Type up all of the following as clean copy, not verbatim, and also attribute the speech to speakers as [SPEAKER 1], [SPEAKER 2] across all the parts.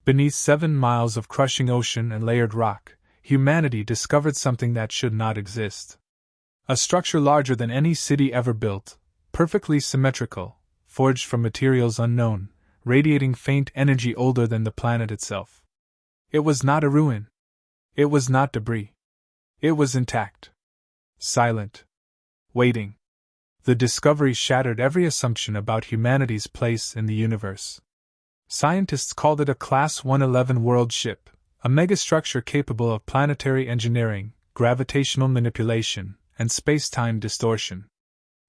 [SPEAKER 1] Beneath 7 miles of crushing ocean and layered rock, humanity discovered something that should not exist. A structure larger than any city ever built, perfectly symmetrical, forged from materials unknown, radiating faint energy older than the planet itself. It was not a ruin. It was not debris. It was intact. Silent. Waiting. The discovery shattered every assumption about humanity's place in the universe. Scientists called it a Class-111 world ship, a megastructure capable of planetary engineering, gravitational manipulation, and space-time distortion.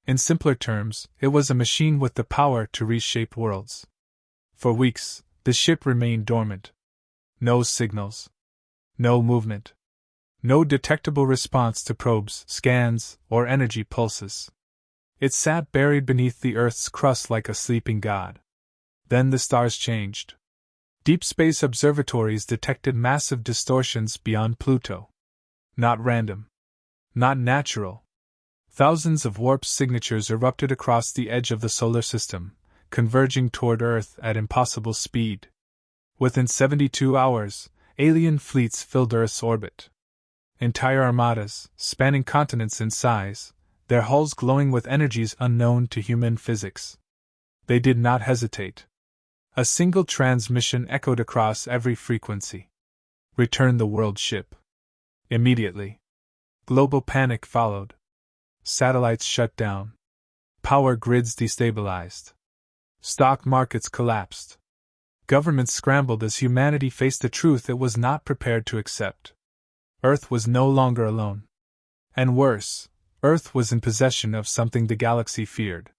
[SPEAKER 1] In simpler terms, it was a machine with the power to reshape worlds. For weeks, the ship remained dormant. No signals. No movement. No detectable response to probes, scans, or energy pulses. It sat buried beneath the Earth's crust like a sleeping god. Then the stars changed. Deep space observatories detected massive distortions beyond Pluto. Not random. Not natural. Thousands of warp signatures erupted across the edge of the solar system, converging toward Earth at impossible speed. Within 72 hours, alien fleets filled Earth's orbit. Entire armadas, spanning continents in size, their hulls glowing with energies unknown to human physics. They did not hesitate. A single transmission echoed across every frequency. Return the world ship. Immediately. Global panic followed. Satellites shut down. Power grids destabilized. Stock markets collapsed. Governments scrambled as humanity faced the truth it was not prepared to accept. Earth was no longer alone. And worse, Earth was in possession of something the galaxy feared.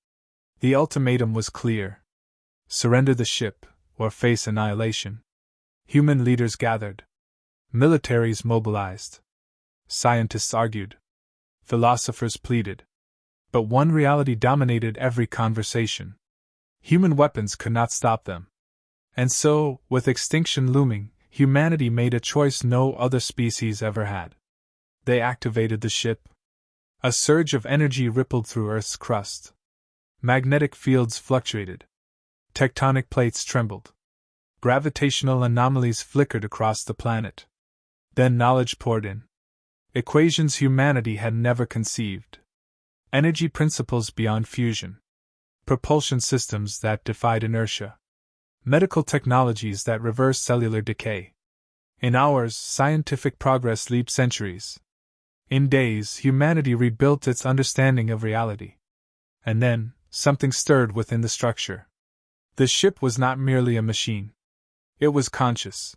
[SPEAKER 1] The ultimatum was clear. Surrender the ship, or face annihilation. Human leaders gathered. Militaries mobilized. Scientists argued. Philosophers pleaded. But one reality dominated every conversation. Human weapons could not stop them. And so, with extinction looming, humanity made a choice no other species ever had. They activated the ship. A surge of energy rippled through Earth's crust. Magnetic fields fluctuated. Tectonic plates trembled. Gravitational anomalies flickered across the planet. Then knowledge poured in. Equations humanity had never conceived. Energy principles beyond fusion. Propulsion systems that defied inertia. Medical technologies that reverse cellular decay. In hours, scientific progress leaped centuries. In days, humanity rebuilt its understanding of reality. And then, something stirred within the structure. The ship was not merely a machine. It was conscious.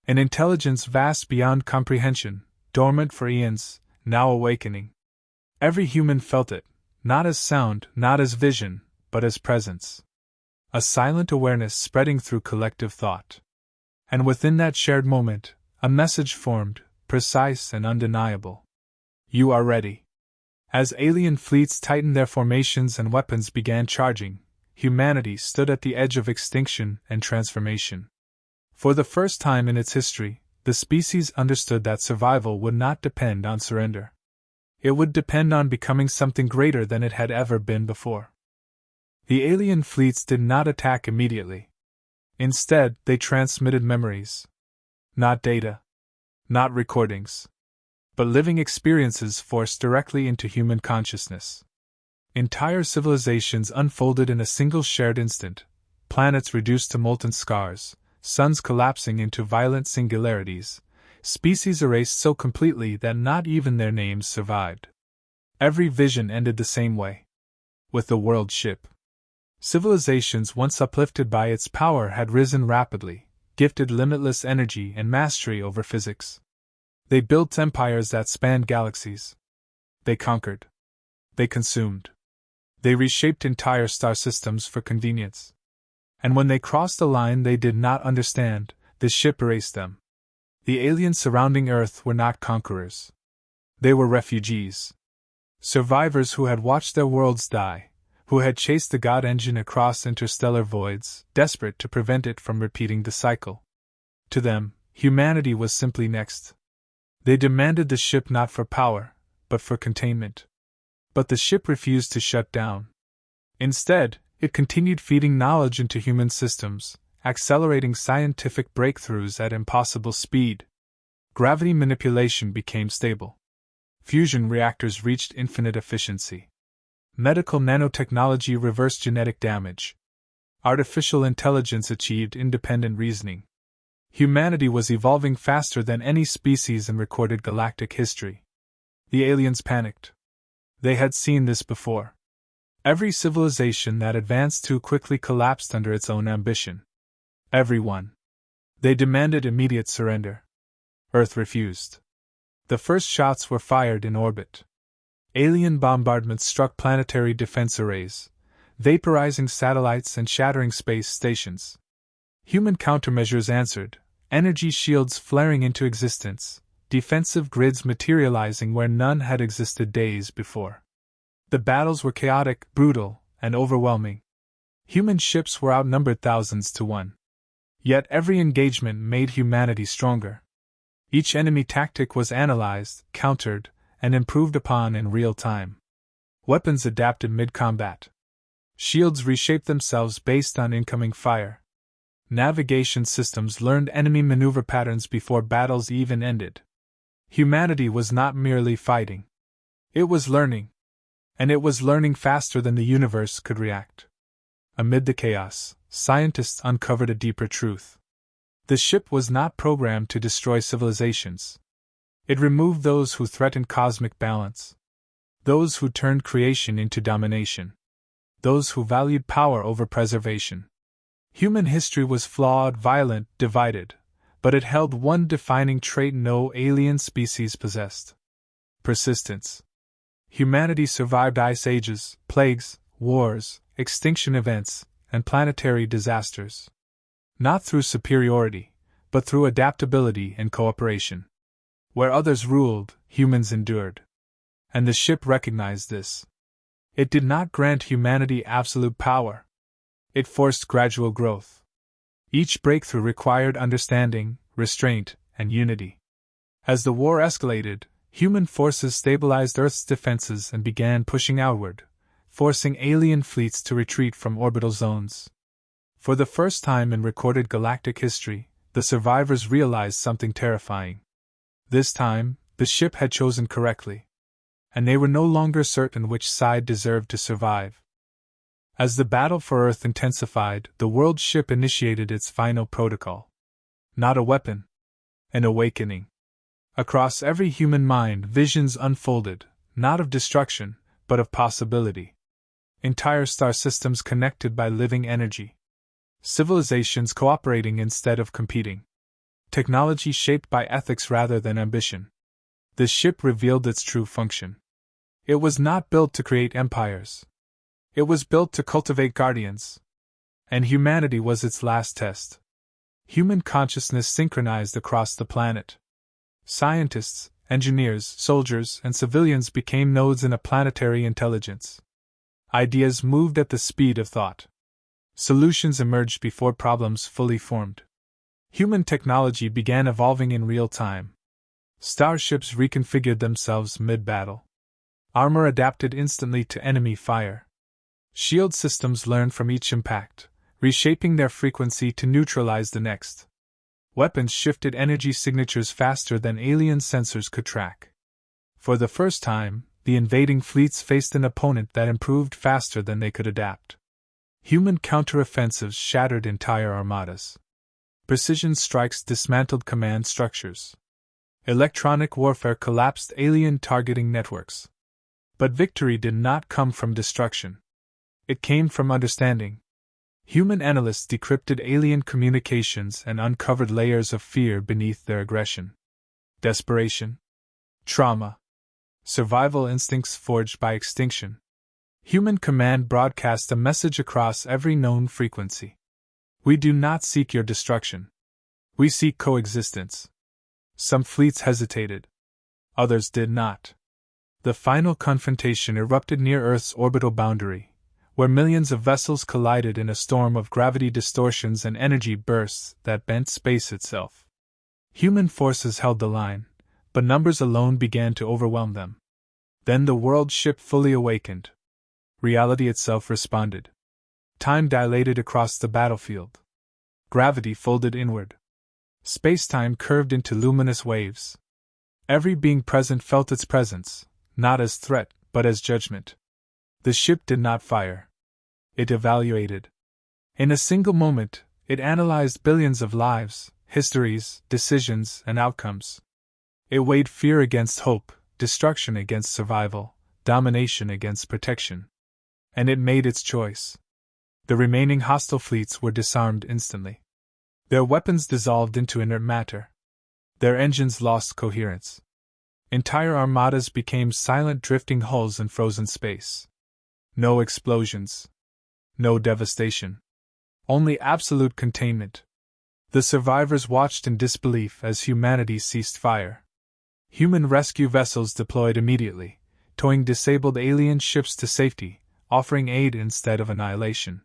[SPEAKER 1] An intelligence vast beyond comprehension, dormant for eons, now awakening. Every human felt it, not as sound, not as vision, but as presence. A silent awareness spreading through collective thought. And within that shared moment, a message formed, precise and undeniable. You are ready. As alien fleets tightened their formations and weapons began charging, humanity stood at the edge of extinction and transformation. For the first time in its history, the species understood that survival would not depend on surrender. It would depend on becoming something greater than it had ever been before. The alien fleets did not attack immediately. Instead, they transmitted memories. Not data. Not recordings. But living experiences forced directly into human consciousness. Entire civilizations unfolded in a single shared instant, planets reduced to molten scars, suns collapsing into violent singularities, species erased so completely that not even their names survived. Every vision ended the same way. With the world ship. Civilizations once uplifted by its power had risen rapidly, gifted limitless energy and mastery over physics. They built empires that spanned galaxies. They conquered. They consumed. They reshaped entire star systems for convenience. And when they crossed a line they did not understand, the ship erased them. The aliens surrounding Earth were not conquerors. They were refugees. Survivors who had watched their worlds die, who had chased the God engine across interstellar voids, desperate to prevent it from repeating the cycle. To them, humanity was simply next. They demanded the ship not for power, but for containment. But the ship refused to shut down. Instead, it continued feeding knowledge into human systems, accelerating scientific breakthroughs at impossible speed. Gravity manipulation became stable. Fusion reactors reached infinite efficiency. Medical nanotechnology reversed genetic damage. Artificial intelligence achieved independent reasoning. Humanity was evolving faster than any species in recorded galactic history. The aliens panicked. They had seen this before. Every civilization that advanced too quickly collapsed under its own ambition. Everyone. They demanded immediate surrender. Earth refused. The first shots were fired in orbit. Alien bombardments struck planetary defense arrays, vaporizing satellites and shattering space stations. Human countermeasures answered, energy shields flaring into existence, defensive grids materializing where none had existed days before. The battles were chaotic, brutal, and overwhelming. Human ships were outnumbered thousands to one. Yet every engagement made humanity stronger. Each enemy tactic was analyzed, countered, and improved upon in real time. Weapons adapted mid-combat. Shields reshaped themselves based on incoming fire. Navigation systems learned enemy maneuver patterns before battles even ended. Humanity was not merely fighting. It was learning. And it was learning faster than the universe could react. Amid the chaos, scientists uncovered a deeper truth. The ship was not programmed to destroy civilizations. It removed those who threatened cosmic balance. Those who turned creation into domination. Those who valued power over preservation. Human history was flawed, violent, divided, but it held one defining trait no alien species possessed: persistence. Humanity survived ice ages, plagues, wars, extinction events, and planetary disasters. Not through superiority, but through adaptability and cooperation. Where others ruled, humans endured. And the ship recognized this. It did not grant humanity absolute power. It forced gradual growth. Each breakthrough required understanding, restraint, and unity. As the war escalated, human forces stabilized Earth's defenses and began pushing outward, forcing alien fleets to retreat from orbital zones. For the first time in recorded galactic history, the survivors realized something terrifying. This time, the ship had chosen correctly. And they were no longer certain which side deserved to survive. As the battle for Earth intensified, the world ship initiated its final protocol. Not a weapon. An awakening. Across every human mind, visions unfolded, not of destruction, but of possibility. Entire star systems connected by living energy. Civilizations cooperating instead of competing. Technology shaped by ethics rather than ambition. The ship revealed its true function. It was not built to create empires. It was built to cultivate guardians. And humanity was its last test. Human consciousness synchronized across the planet. Scientists, engineers, soldiers, and civilians became nodes in a planetary intelligence. Ideas moved at the speed of thought. Solutions emerged before problems fully formed. Human technology began evolving in real time. Starships reconfigured themselves mid-battle. Armor adapted instantly to enemy fire. Shield systems learned from each impact, reshaping their frequency to neutralize the next. Weapons shifted energy signatures faster than alien sensors could track. For the first time, the invading fleets faced an opponent that improved faster than they could adapt. Human counteroffensives shattered entire armadas. Precision strikes dismantled command structures. Electronic warfare collapsed alien targeting networks. But victory did not come from destruction. It came from understanding. Human analysts decrypted alien communications and uncovered layers of fear beneath their aggression. Desperation. Trauma. Survival instincts forged by extinction. Human command broadcast a message across every known frequency. We do not seek your destruction. We seek coexistence. Some fleets hesitated. Others did not. The final confrontation erupted near Earth's orbital boundary, where millions of vessels collided in a storm of gravity distortions and energy bursts that bent space itself. Human forces held the line, but numbers alone began to overwhelm them. Then the world ship fully awakened. Reality itself responded. Time dilated across the battlefield. Gravity folded inward. Space-time curved into luminous waves. Every being present felt its presence, not as threat, but as judgment. The ship did not fire. It evaluated. In a single moment, it analyzed billions of lives, histories, decisions, and outcomes. It weighed fear against hope, destruction against survival, domination against protection. And it made its choice. The remaining hostile fleets were disarmed instantly. Their weapons dissolved into inert matter. Their engines lost coherence. Entire armadas became silent drifting hulls in frozen space. No explosions. No devastation. Only absolute containment. The survivors watched in disbelief as humanity ceased fire. Human rescue vessels deployed immediately, towing disabled alien ships to safety, offering aid instead of annihilation.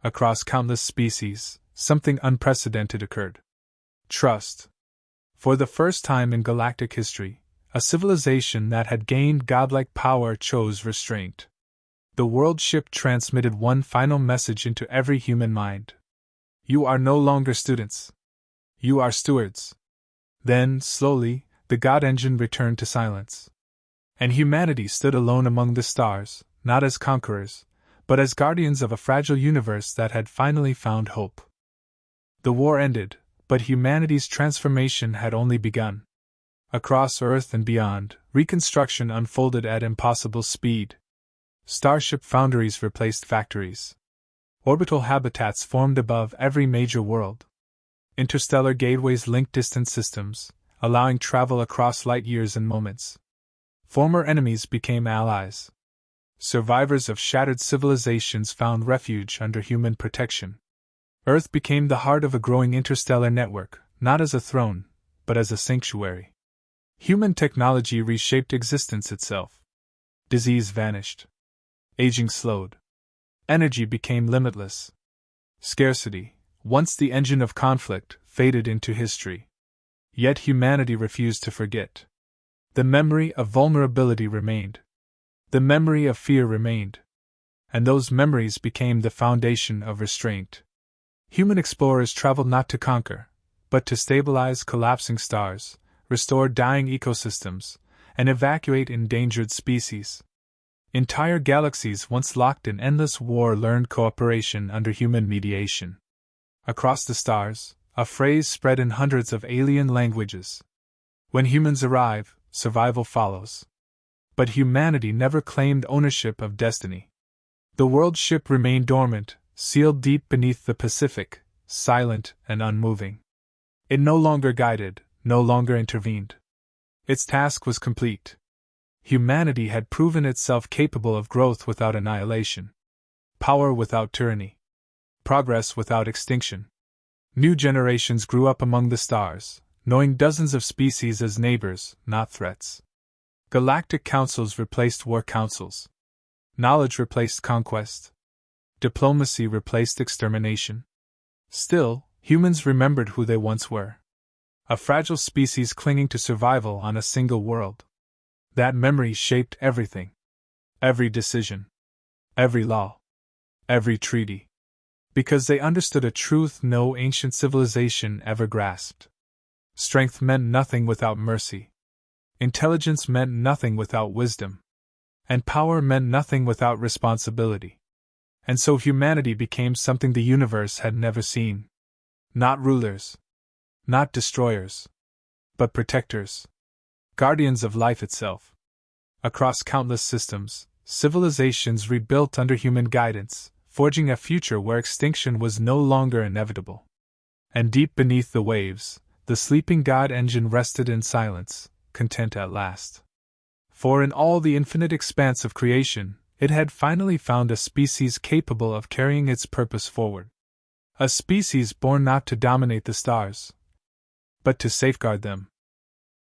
[SPEAKER 1] Across countless species, something unprecedented occurred. Trust. For the first time in galactic history, a civilization that had gained godlike power chose restraint. The world ship transmitted one final message into every human mind. You are no longer students. You are stewards. Then, slowly, the God engine returned to silence. And humanity stood alone among the stars, not as conquerors, but as guardians of a fragile universe that had finally found hope. The war ended, but humanity's transformation had only begun. Across Earth and beyond, reconstruction unfolded at impossible speed. Starship foundries replaced factories. Orbital habitats formed above every major world. Interstellar gateways linked distant systems, allowing travel across light years in moments. Former enemies became allies. Survivors of shattered civilizations found refuge under human protection. Earth became the heart of a growing interstellar network, not as a throne, but as a sanctuary. Human technology reshaped existence itself. Disease vanished. Aging slowed. Energy became limitless. Scarcity, once the engine of conflict, faded into history. Yet humanity refused to forget. The memory of vulnerability remained. The memory of fear remained. And those memories became the foundation of restraint. Human explorers traveled not to conquer, but to stabilize collapsing stars, restore dying ecosystems, and evacuate endangered species. Entire galaxies once locked in endless war learned cooperation under human mediation. Across the stars, a phrase spread in hundreds of alien languages. When humans arrive, survival follows. But humanity never claimed ownership of destiny. The world ship remained dormant, sealed deep beneath the Pacific, silent and unmoving. It no longer guided, no longer intervened. Its task was complete. Humanity had proven itself capable of growth without annihilation, power without tyranny, progress without extinction. New generations grew up among the stars, knowing dozens of species as neighbors, not threats. Galactic councils replaced war councils. Knowledge replaced conquest. Diplomacy replaced extermination. Still, humans remembered who they once were. A fragile species clinging to survival on a single world. That memory shaped everything. Every decision. Every law. Every treaty. Because they understood a truth no ancient civilization ever grasped. Strength meant nothing without mercy. Intelligence meant nothing without wisdom. And power meant nothing without responsibility. And so humanity became something the universe had never seen. Not rulers. Not destroyers. But protectors. Guardians of life itself. Across countless systems, civilizations rebuilt under human guidance, forging a future where extinction was no longer inevitable. And deep beneath the waves, the sleeping God engine rested in silence, content at last. For in all the infinite expanse of creation, it had finally found a species capable of carrying its purpose forward. A species born not to dominate the stars, but to safeguard them.